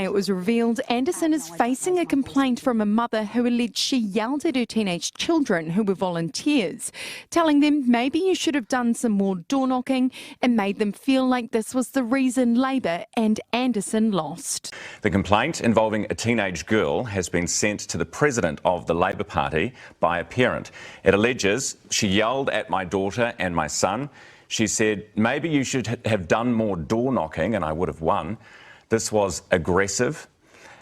It was revealed Anderson is facing a complaint from a mother who alleged she yelled at her teenage children who were volunteers, telling them maybe you should have done some more door knocking, and made them feel like this was the reason Labor and Anderson lost. The complaint involving a teenage girl has been sent to the president of the Labor Party by a parent. It alleges she yelled at my daughter and my son. She said, maybe you should have done more door knocking and I would have won. This was aggressive.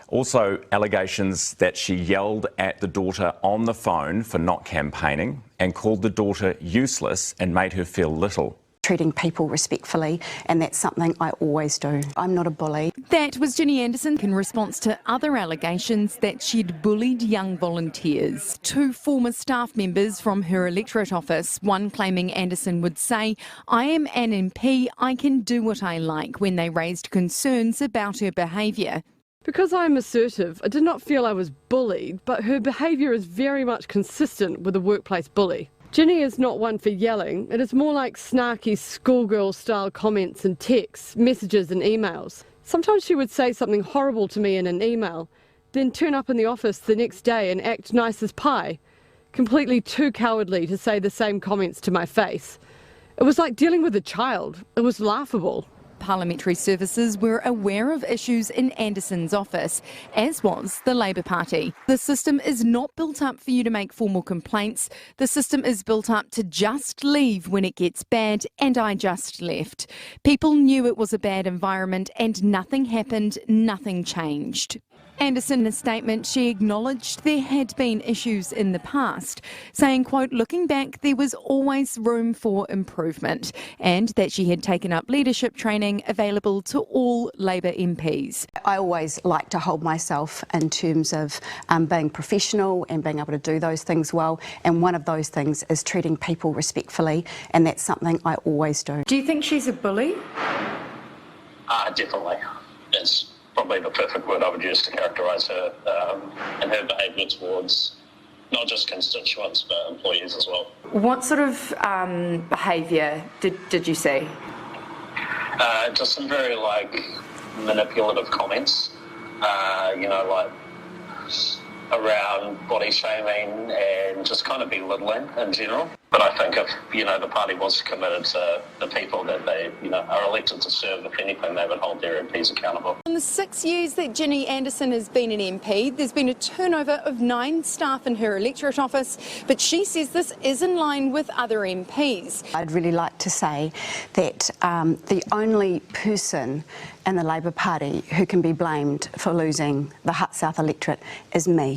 Also, allegations that she yelled at the daughter on the phone for not campaigning and called the daughter useless and made her feel little. Treating people respectfully, and that's something I always do. I'm not a bully. That was Ginny Anderson in response to other allegations that she'd bullied young volunteers. Two former staff members from her electorate office, one claiming Anderson would say, "I am an MP, I can do what I like," when they raised concerns about her behaviour. Because I'm assertive, I did not feel I was bullied, but her behaviour is very much consistent with a workplace bully. Ginny is not one for yelling. It is more like snarky schoolgirl-style comments and texts, messages and emails. Sometimes she would say something horrible to me in an email, then turn up in the office the next day and act nice as pie, completely too cowardly to say the same comments to my face. It was like dealing with a child. It was laughable. Parliamentary Services were aware of issues in Anderson's office, as was the Labor Party. The system is not built up for you to make formal complaints. The system is built up to just leave when it gets bad, and I just left. People knew it was a bad environment and nothing happened, nothing changed. Anderson, in a statement, she acknowledged there had been issues in the past, saying, quote, looking back, there was always room for improvement, and that she had taken up leadership training available to all Labor MPs. I always like to hold myself in terms of being professional and being able to do those things well, and one of those things is treating people respectfully, and that's something I always do. Do you think she's a bully? Definitely. It's probably the perfect word I would use to characterise her and her behaviour towards not just constituents but employees as well. What sort of behaviour did you see? Just some very manipulative comments, like around body shaming and just kind of belittling in general. But I think if, the party was committed to the people that they, are elected to serve, if anything, they would hold their MPs accountable. In the 6 years that Ginny Anderson has been an MP, there's been a turnover of 9 staff in her electorate office, but she says this is in line with other MPs. I'd really like to say that the only person in the Labor Party who can be blamed for losing the Hutt South electorate is me.